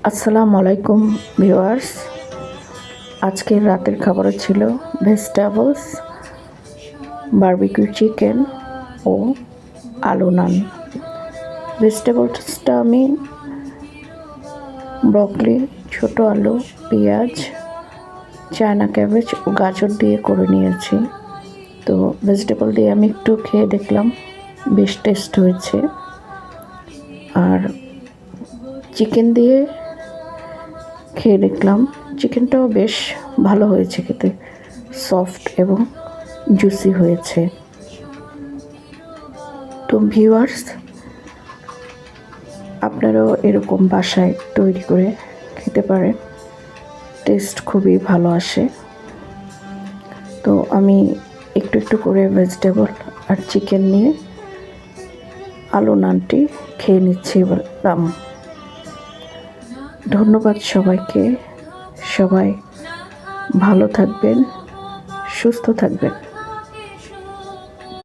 আসসালামু আলাইকুম ভিউয়ার্স। আজকের রাতের খাবারে ছিল ভেজিটেবলস, বারবিকিউ চিকেন ও আলু নান। ভেজিটেবলসটা আমি ব্রকলি, ছোট আলু, পেঁয়াজ, চায়না ক্যাবেজ ও গাজর দিয়ে করে নিয়েছি। তো ভেজিটেবল দিয়ে আমি একটু খেয়ে দেখলাম, বেশ টেস্ট হয়েছে। আর চিকেন দিয়ে খেয়ে দেখলাম, চিকেনটাও বেশ ভালো হয়েছে, খেতে সফট এবং জুসি হয়েছে। তো ভিউয়ার্স, আপনারাও এরকম বাসায় তৈরি করে খেতে পারেন, টেস্ট খুবই ভালো আসে। তো আমি একটু একটু করে ভেজিটেবল আর চিকেন নিয়ে আলু নানটি খেয়ে নিচ্ছি বললাম। ধন্যবাদ সবাইকে। সবাই ভালো থাকবেন, সুস্থ থাকবেন।